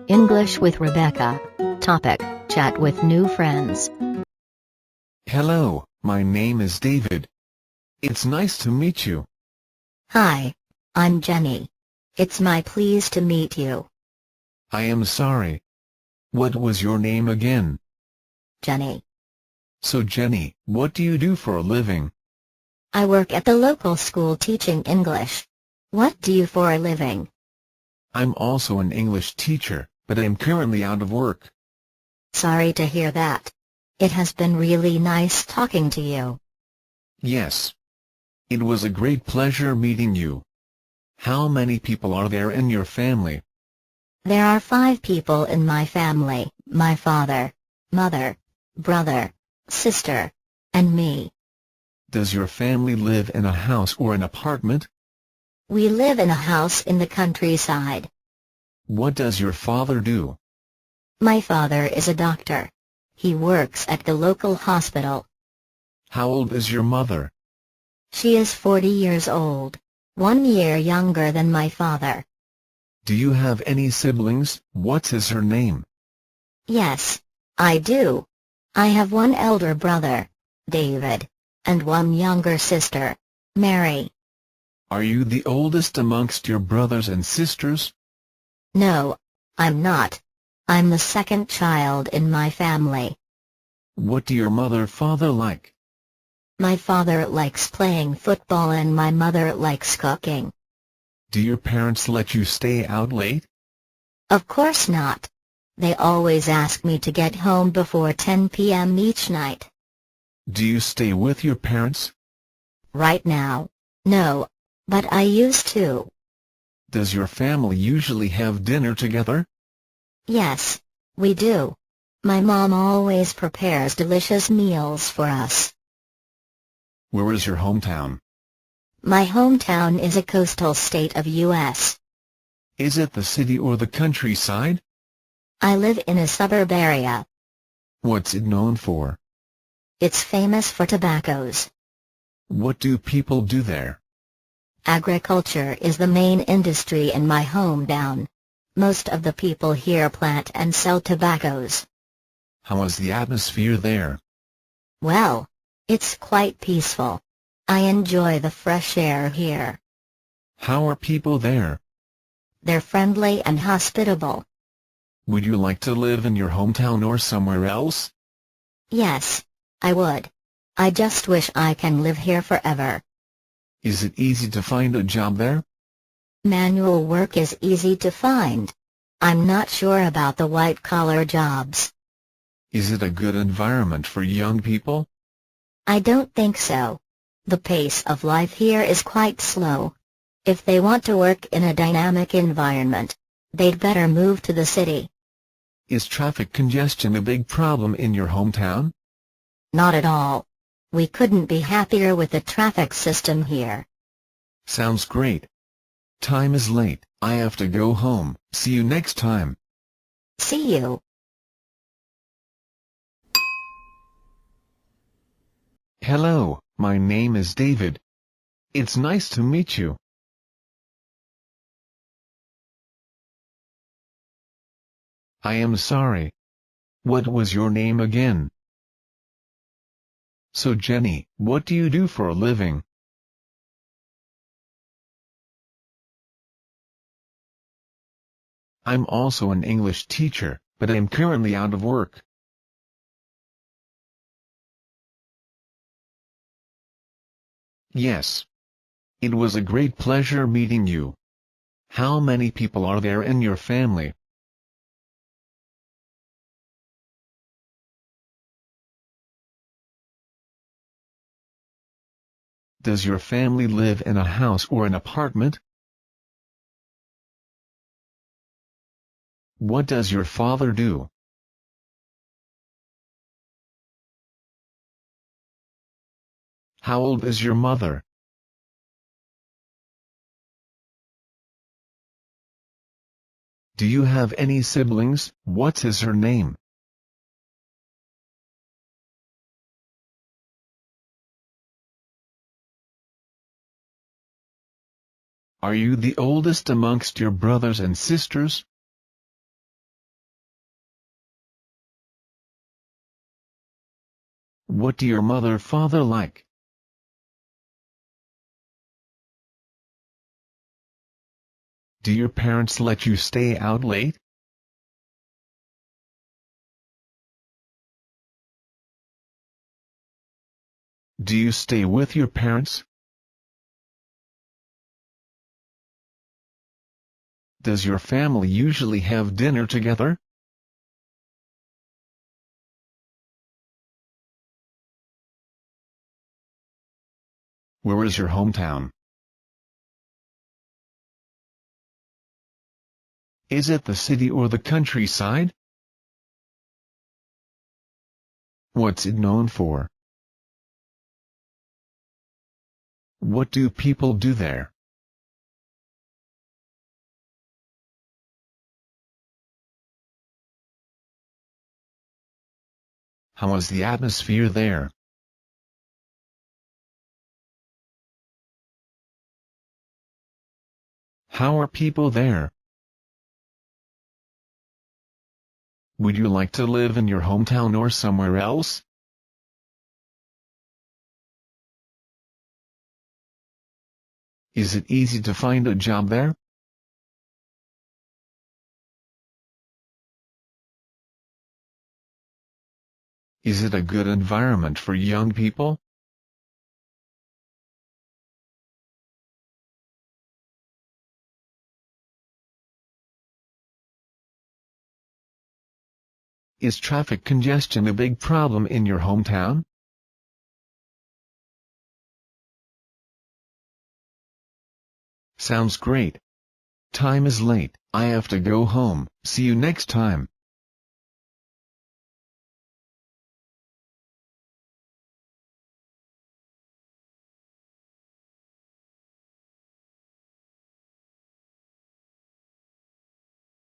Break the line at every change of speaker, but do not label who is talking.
English with Rebecca. Topic: Chat with new friends.
Hello, my name is David. It's nice to meet you.
Hi. I'm Jenny. It's my pleased to meet you.
I am sorry. What was your name again?
Jenny.
So Jenny, what do you do for a living?
I work at the local school teaching English. What do you for a living?
I'm also an English teacher, but I'm currently out of work.
Sorry to hear that. It has been really nice talking to you.
Yes. It was a great pleasure meeting you. How many people are there in your family?
There are 5 people in my family: my father, mother, brother, sister, and me.
Does your family live in a house or an apartment?
We live in a house in the countryside.
What does your father do?
My father is a doctor. He works at the local hospital.
How old is your mother?
She is 40 years old, 1 year younger than my father.
Do you have any siblings? What is her name?
Yes, I do. I have 1 elder brother, David, and 1 younger sister, Mary.
Are you the oldest amongst your brothers and sisters?
No, I'm not. I'm the second child in my family.
What do your mother-father like?
My father likes playing football and my mother likes cooking.
Do your parents let you stay out late?
Of course not. They always ask me to get home before 10 p.m. each night.
Do you stay with your parents?
Right now, no, but I used to.
Does your family usually have dinner together?
Yes, we do. My mom always prepares delicious meals for us.
Where is your hometown?
My hometown is a coastal state of U.S.
Is it the city or the countryside?
I live in a suburb area.
What's it known for?
It's famous for tobaccos.
What do people do there?
Agriculture is the main industry in my hometown. Most of the people here plant and sell tobaccos.
How is the atmosphere there?
Well, it's quite peaceful. I enjoy the fresh air here.
How are people there?
They're friendly and hospitable.
Would you like to live in your hometown or somewhere else?
Yes, I would. I just wish I can live here forever.
Is it easy to find a job there?
Manual work is easy to find. I'm not sure about the white-collar jobs.
Is it a good environment for young people?
I don't think so. The pace of life here is quite slow. If they want to work in a dynamic environment, they'd better move to the city.
Is traffic congestion a big problem in your hometown?
Not at all. We couldn't be happier with the traffic system here.
Sounds great. Time is late, I have to go home. See you next time.
See you.
Hello, my name is David. It's nice to meet you. I am sorry. What was your name again? So Jenny, what do you do for a living? I'm also an English teacher, but I'm currently out of work. Yes. It was a great pleasure meeting you. How many people are there in your family? Does your family live in a house or an apartment? What does your father do? How old is your mother? Do you have any siblings? What is her name? Are you the oldest amongst your brothers and sisters? What do your mother father like? Do your parents let you stay out late? Do you stay with your parents? Does your family usually have dinner together? Where is your hometown? Is it the city or the countryside? What's it known for? What do people do there? How is the atmosphere there? How are people there? Would you like to live in your hometown or somewhere else? Is it easy to find a job there? Is it a good environment for young people? Is traffic congestion a big problem in your hometown? Sounds great. Time is late, I have to go home. See you next time.